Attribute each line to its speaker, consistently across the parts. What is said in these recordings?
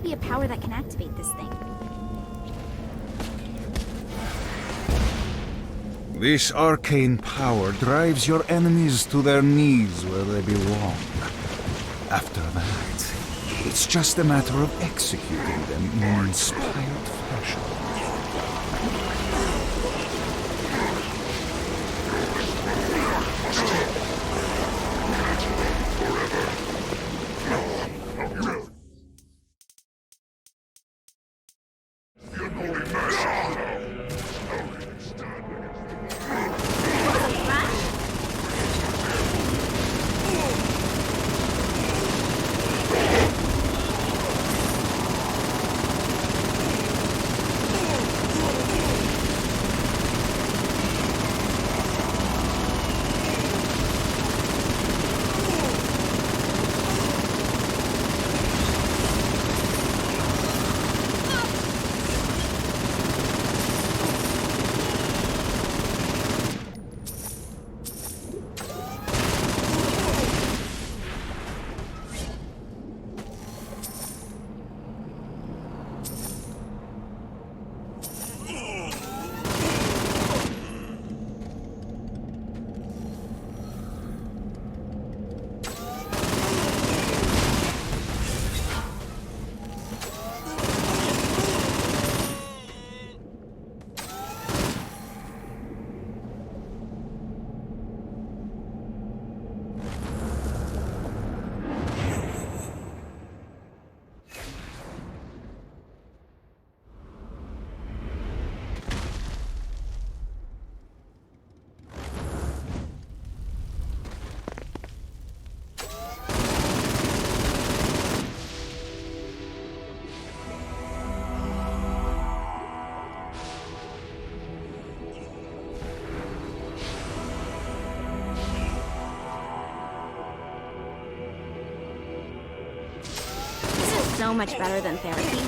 Speaker 1: be a power that can activate this thing.
Speaker 2: This arcane power drives your enemies to their knees where they belong. After that, it's just a matter of executing them in an inspired fashion.
Speaker 1: So much better than therapy.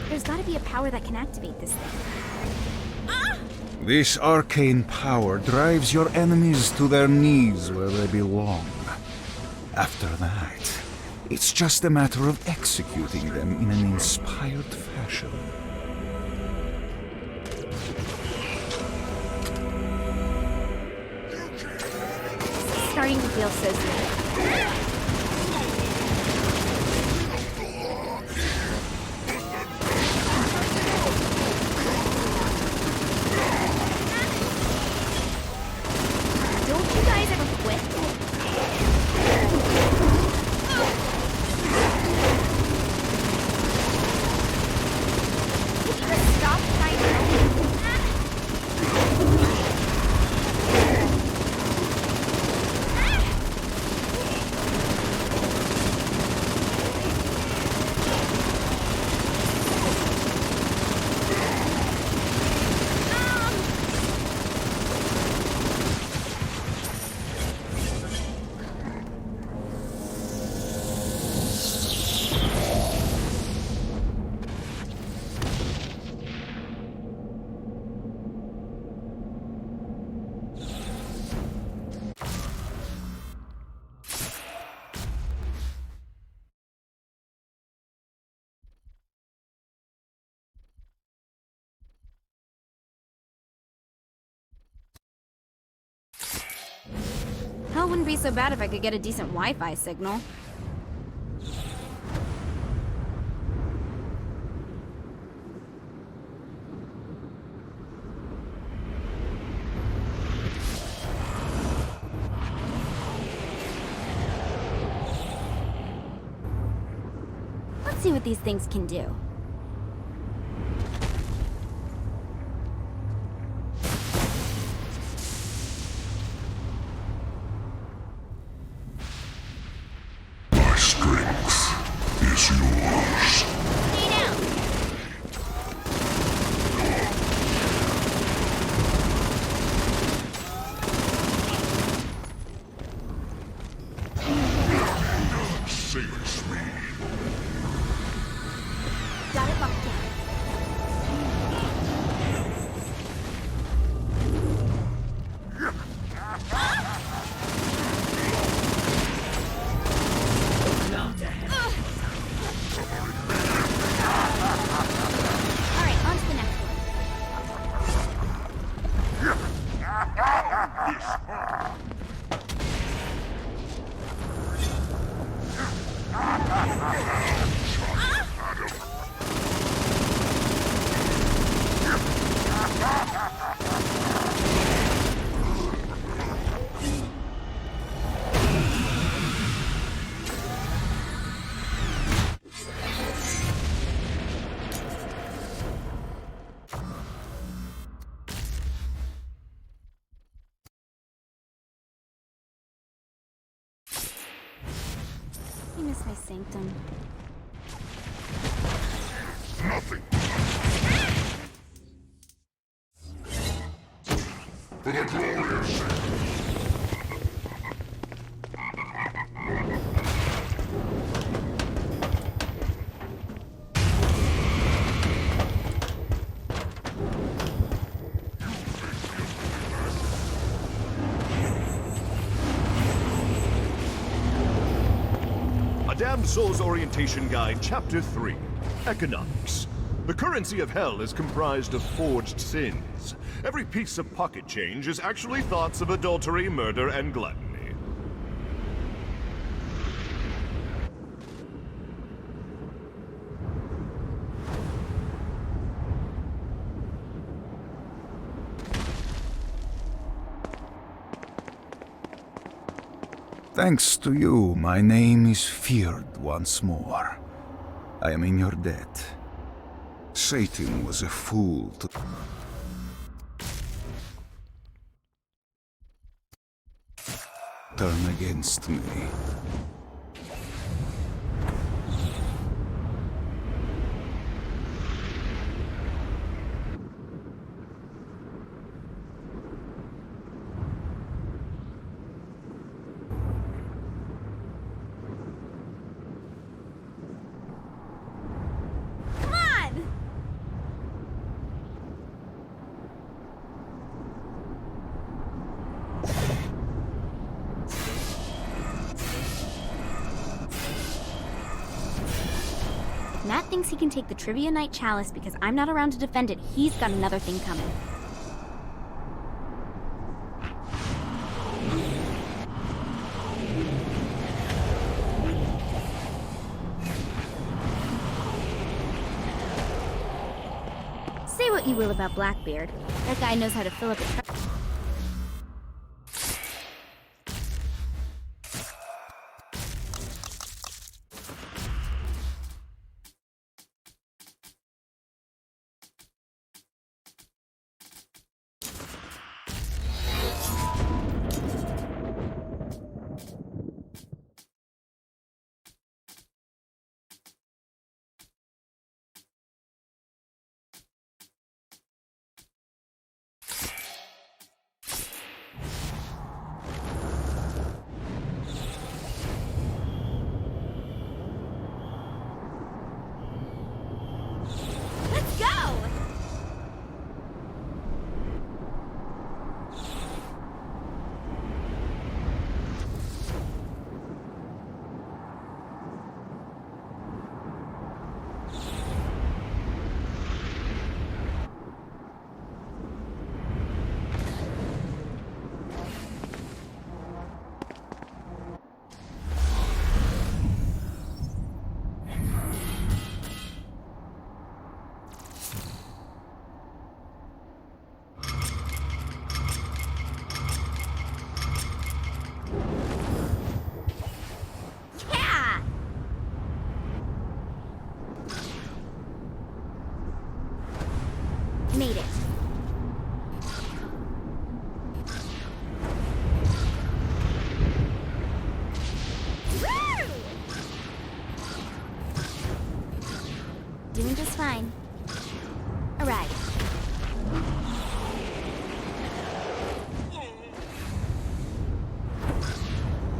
Speaker 1: There's gotta be a power that can activate this thing.
Speaker 2: This arcane power drives your enemies to their knees where they belong. After that, it's just a matter of executing them in an inspired fashion.
Speaker 1: It's starting to feel so smooth. Hell, wouldn't be so bad if I could get a decent Wi-Fi signal. see what these things can do.
Speaker 3: My strength is yours.
Speaker 1: Stay down.
Speaker 3: Saves me.
Speaker 1: Got it locked down. Alright, on to the next one. I miss my sanctum.
Speaker 3: Nothing. For the glorious sake.
Speaker 4: A Damned Soul's Orientation Guide, Chapter 3, Economics. The currency of hell is comprised of forged sins. Every piece of pocket change is actually thoughts of adultery, murder, and gluttony.
Speaker 2: Thanks to you, my name is feared once more. I am in your debt. Satan was a fool to turn against me.
Speaker 1: Come on! If Matt thinks he can take the Trivia Night Chalice because I'm not around to defend it, he's got another thing coming. Say what you will about Blackbeard. That guy knows how to fill up a just fine. Alright.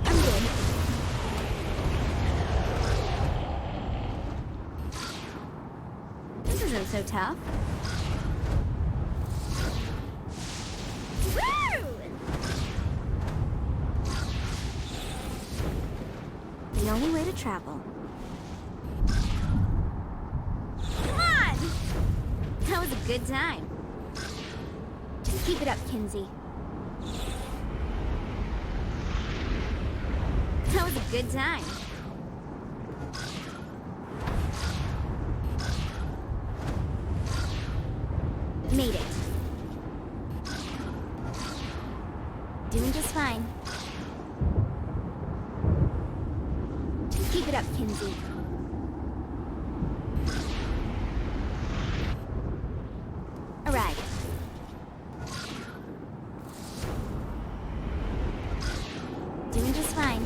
Speaker 1: I'm good. This isn't so tough. Woo! The only way to travel. Come on! That was a good time. Just keep it up, Kinzie. That was a good time. Made it. Doing just fine. Just keep it up, Kinzie. Alright. Doing just fine.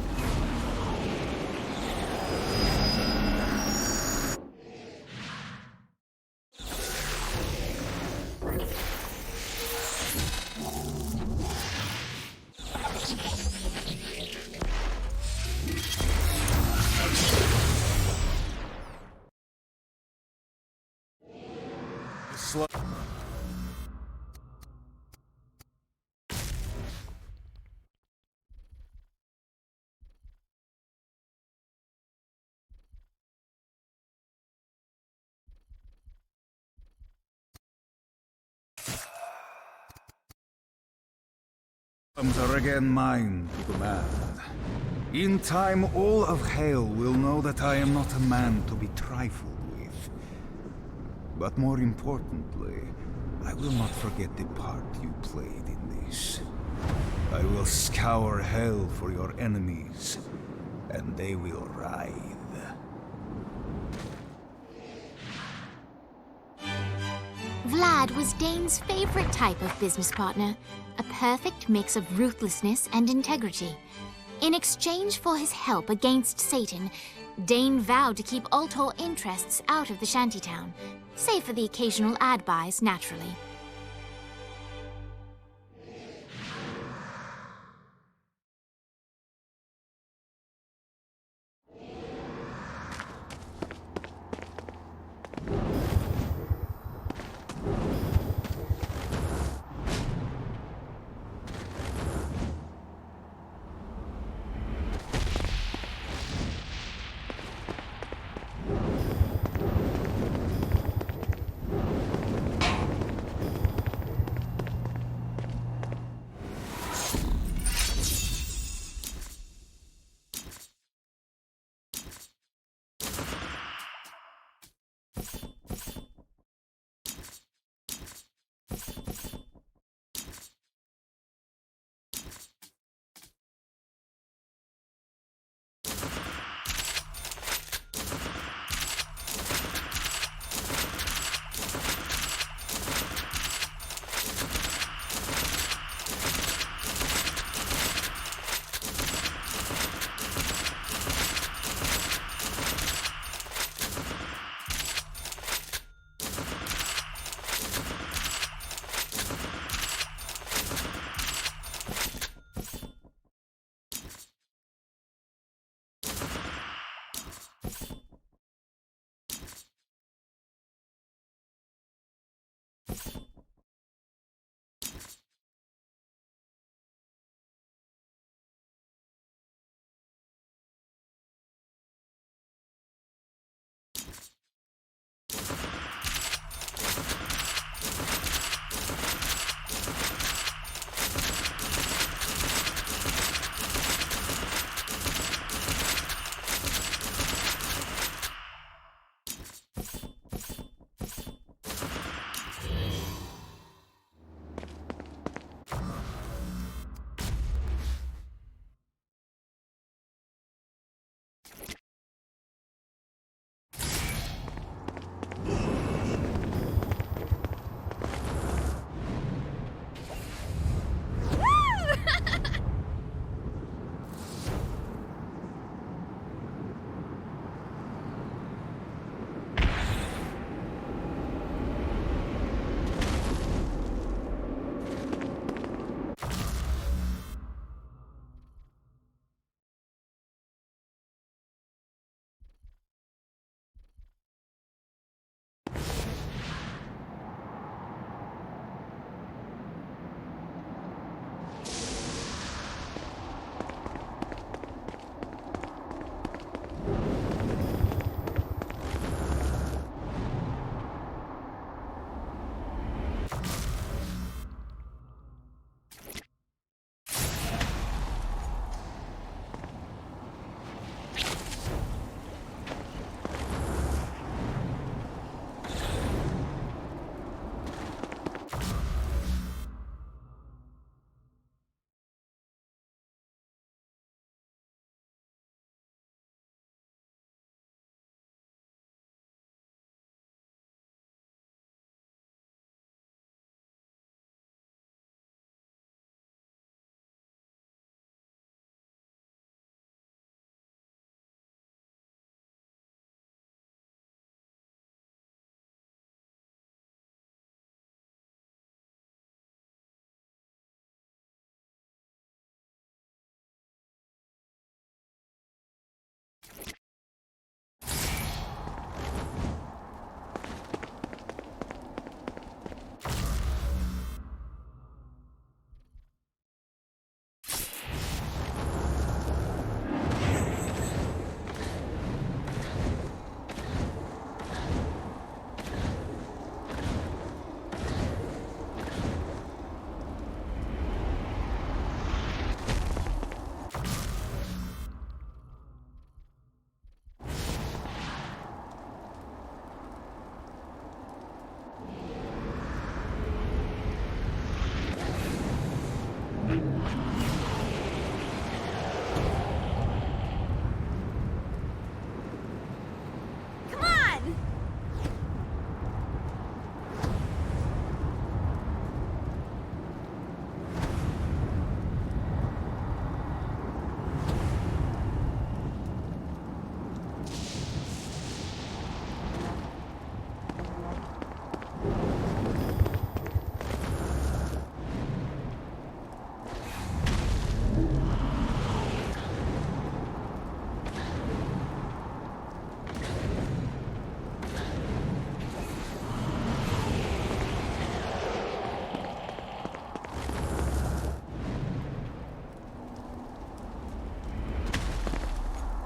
Speaker 2: Are again mine to command. In time, all of hell will know that I am not a man to be trifled with. But more importantly, I will not forget the part you played in this. I will scour hell for your enemies, and they will writhe.
Speaker 5: Vlad was Dane's favorite type of business partner, a perfect mix of ruthlessness and integrity. In exchange for his help against Satan, Dane vowed to keep Ultor interests out of the shantytown, save for the occasional ad buys, naturally.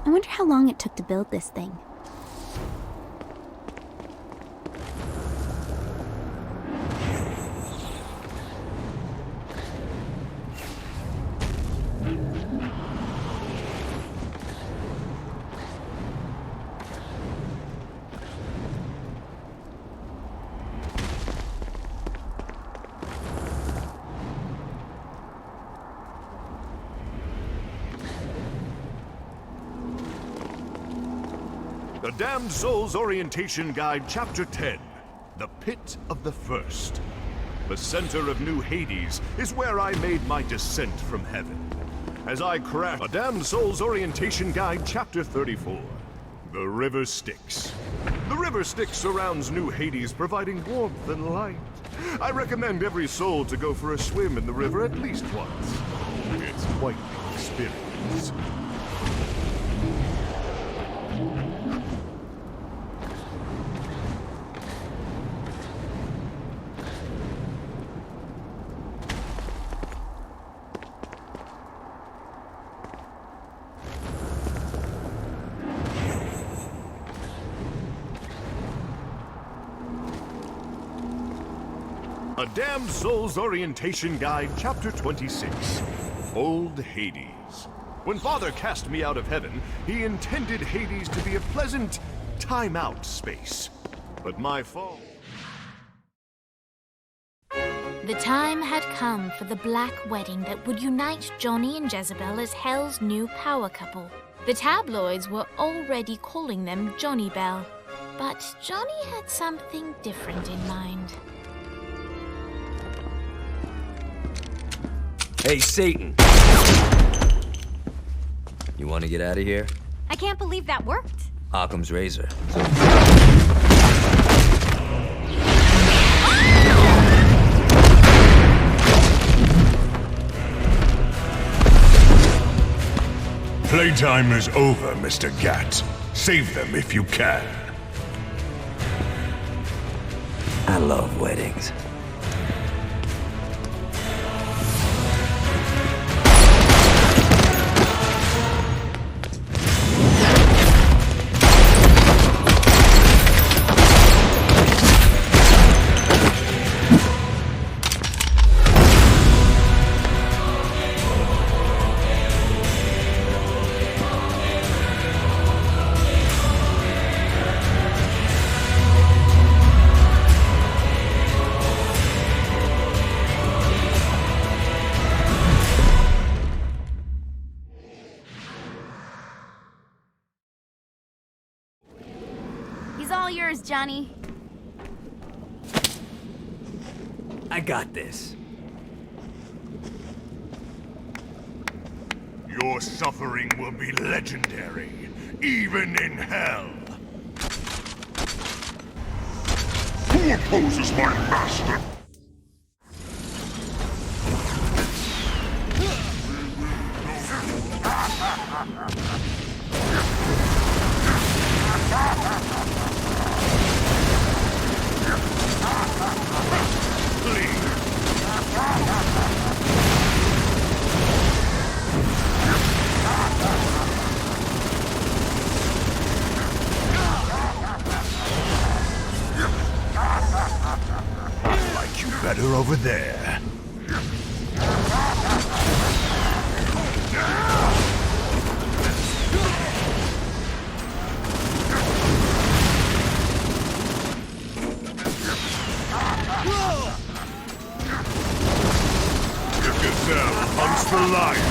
Speaker 1: I wonder how long it took to build this thing.
Speaker 4: The Damned Soul's Orientation Guide, Chapter 10, The Pit of the First. The center of New Hades is where I made my descent from heaven. As I craft A Damned Soul's Orientation Guide, Chapter 34, The River Styx. The River Styx surrounds New Hades, providing warmth and light. I recommend every soul to go for a swim in the river at least once. It's quite the experience. A Damned Soul's Orientation Guide, Chapter 26, Old Hades. When Father cast me out of heaven, he intended Hades to be a pleasant time-out space. But my fall...
Speaker 5: The time had come for the black wedding that would unite Johnny and Jezebel as Hell's new power couple. The tabloids were already calling them Johnny Bell, but Johnny had something different in mind.
Speaker 6: Hey, Satan! You want to get out of here?
Speaker 1: I can't believe that worked.
Speaker 6: Occam's razor.
Speaker 3: Playtime is over, Mr. Gat. Save them if you can.
Speaker 6: I love weddings.
Speaker 1: He's all yours, Johnny.
Speaker 6: I got this.
Speaker 3: Your suffering will be legendary, even in hell. Who opposes my master?
Speaker 4: Like you better over there. Hunts for life.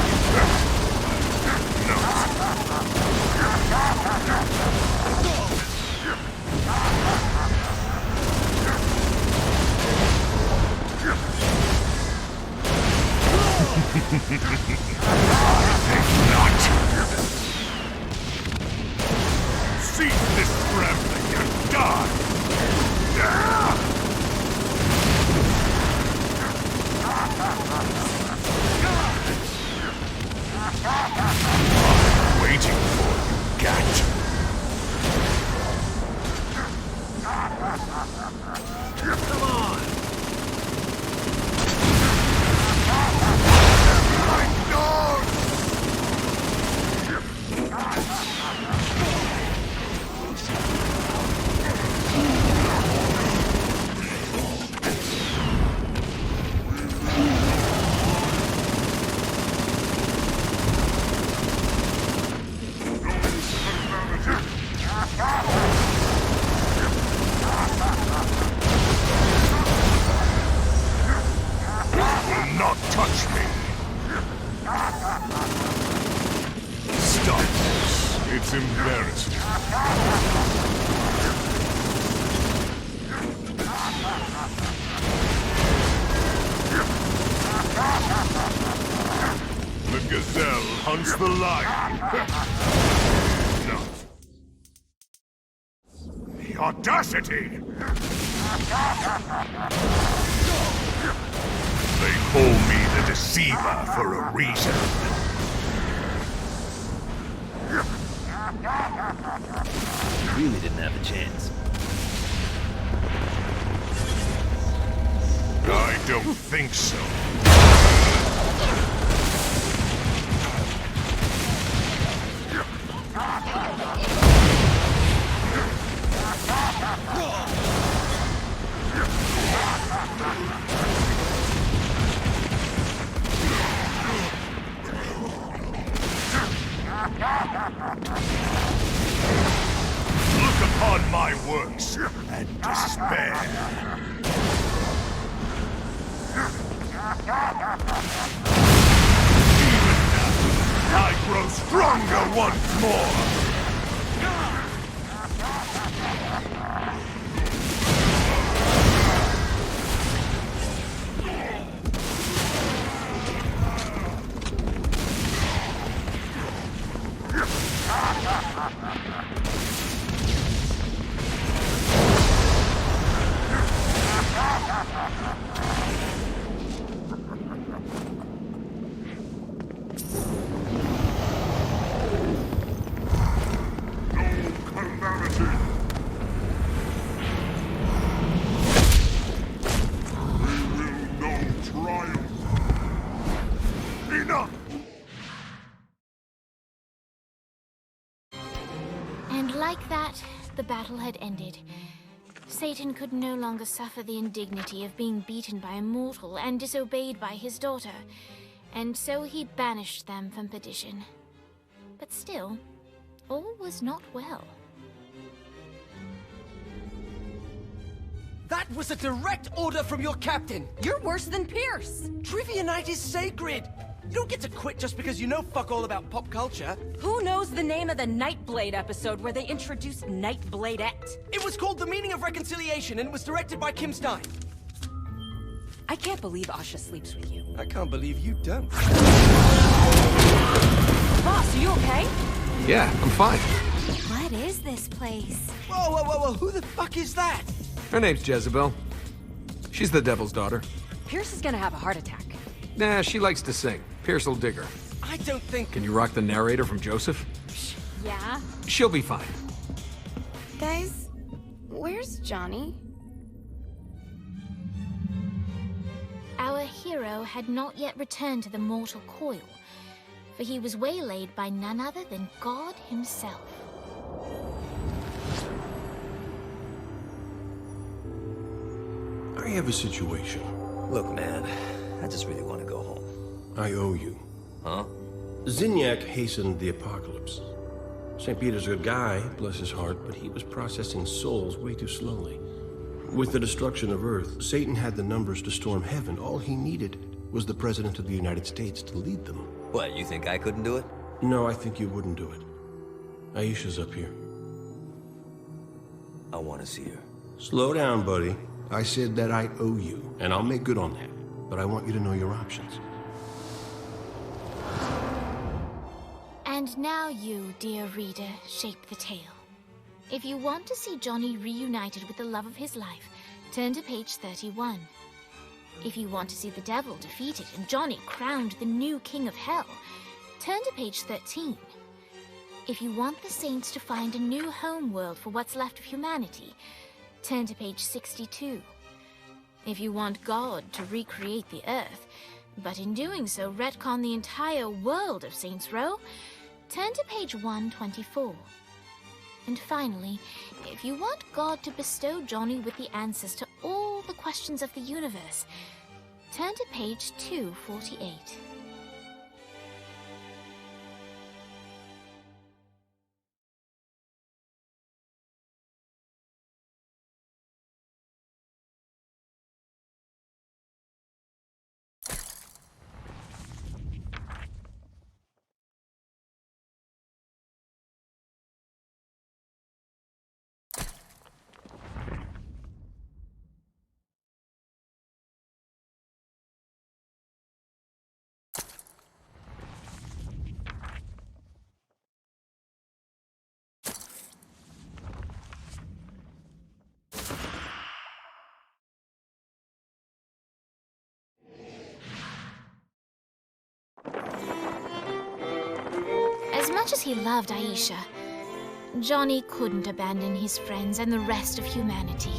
Speaker 3: It's embarrassing. The gazelle hunts the lion. No. The audacity! They call me the Deceiver for a reason.
Speaker 6: Really didn't have a chance.
Speaker 3: I don't think so. Look upon my works and despair. Even now, I grow stronger once more.
Speaker 5: And like that, the battle had ended. Satan could no longer suffer the indignity of being beaten by a mortal and disobeyed by his daughter, and so he banished them from perdition. But still, all was not well.
Speaker 7: That was a direct order from your captain!
Speaker 8: You're worse than Pierce!
Speaker 7: Trivia night is sacred! You don't get to quit just because you know fuck all about pop culture.
Speaker 8: Who knows the name of the Nightblade episode where they introduced Nightbladette?
Speaker 7: It was called The Meaning of Reconciliation, and it was directed by Kim Stein.
Speaker 8: I can't believe Asha sleeps with you.
Speaker 7: I can't believe you don't.
Speaker 8: Boss, are you okay?
Speaker 9: Yeah, I'm fine.
Speaker 1: What is this place?
Speaker 7: Whoa, whoa, whoa, whoa, who the fuck is that?
Speaker 9: Her name's Jezebel. She's the devil's daughter.
Speaker 8: Pierce is gonna have a heart attack.
Speaker 9: Nah, she likes to sing. Pierce will dig her.
Speaker 7: I don't think...
Speaker 9: Can you rock the narrator from Joseph?
Speaker 1: Yeah?
Speaker 9: She'll be fine.
Speaker 1: Guys, where's Johnny?
Speaker 5: Our hero had not yet returned to the mortal coil, for he was waylaid by none other than God himself.
Speaker 10: I have a situation.
Speaker 6: Look, man, I just really want to go home.
Speaker 10: I owe you.
Speaker 6: Huh?
Speaker 10: Zinyak hastened the apocalypse. St. Peter's a good guy, bless his heart, but he was processing souls way too slowly. With the destruction of Earth, Satan had the numbers to storm heaven. All he needed was the President of the United States to lead them.
Speaker 6: What, you think I couldn't do it?
Speaker 10: No, I think you wouldn't do it. Aisha's up here.
Speaker 6: I want to see her.
Speaker 10: Slow down, buddy. I said that I owe you, and I'll make good on that. But I want you to know your options.
Speaker 5: And now you, dear reader, shape the tale. If you want to see Johnny reunited with the love of his life, turn to page 31. If you want to see the devil defeated and Johnny crowned the new king of hell, turn to page 13. If you want the saints to find a new homeworld for what's left of humanity, turn to page 62. If you want God to recreate the earth, but in doing so retcon the entire world of Saints Row, turn to page 124. And finally, if you want God to bestow Johnny with the answers to all the questions of the universe, turn to page 248. much as he loved Aisha, Johnny couldn't abandon his friends and the rest of humanity.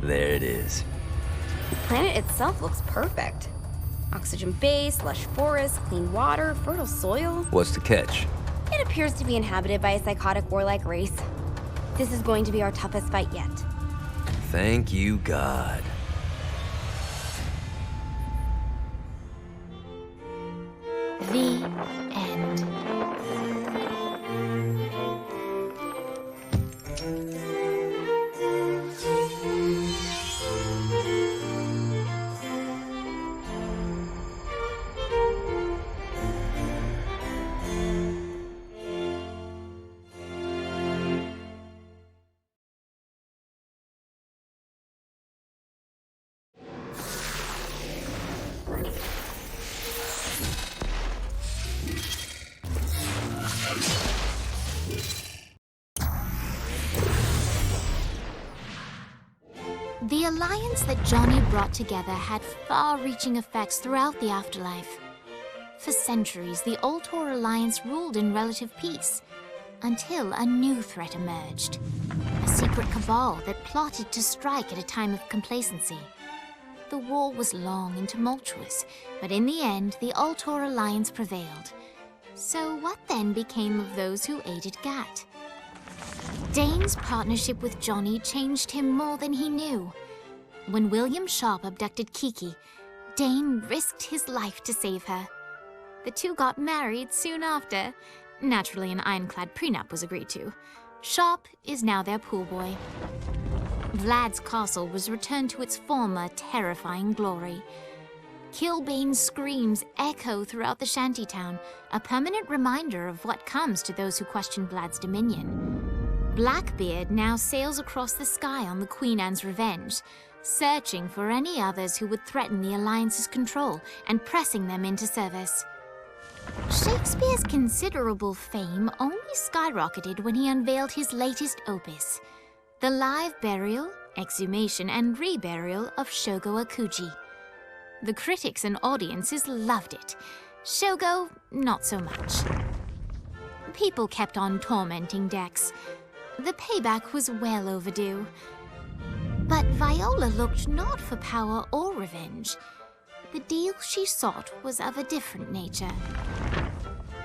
Speaker 6: There it is.
Speaker 1: The planet itself looks perfect. Oxygen base, lush forests, clean water, fertile soil.
Speaker 6: What's the catch?
Speaker 1: It appears to be inhabited by a psychotic warlike race. This is going to be our toughest fight yet.
Speaker 6: Thank you, God.
Speaker 5: The end. The alliance that Johnny brought together had far-reaching effects throughout the afterlife. For centuries, the Ultor Alliance ruled in relative peace, until a new threat emerged. A secret cabal that plotted to strike at a time of complacency. The war was long and tumultuous, but in the end, the Ultor Alliance prevailed. So what then became of those who aided Gat? Dane's partnership with Johnny changed him more than he knew. When William Sharp abducted Kiki, Dane risked his life to save her. The two got married soon after. Naturally, an ironclad prenup was agreed to. Sharp is now their pool boy. Vlad's castle was returned to its former terrifying glory. Kilbane's screams echo throughout the shantytown, a permanent reminder of what comes to those who question Vlad's dominion. Blackbeard now sails across the sky on the Queen Anne's revenge, searching for any others who would threaten the Alliance's control and pressing them into service. Shakespeare's considerable fame only skyrocketed when he unveiled his latest opus, the live burial, exhumation, and reburial of Shogo Akuji. The critics and audiences loved it. Shogo, not so much. People kept on tormenting Dex. The payback was well overdue. But Viola looked not for power or revenge. The deal she sought was of a different nature.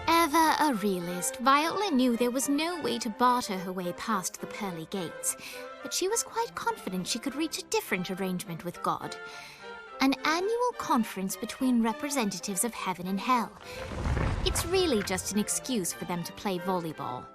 Speaker 5: Ever a realist, Viola knew there was no way to barter her way past the pearly gates, but she was quite confident she could reach a different arrangement with God. An annual conference between representatives of heaven and hell. It's really just an excuse for them to play volleyball.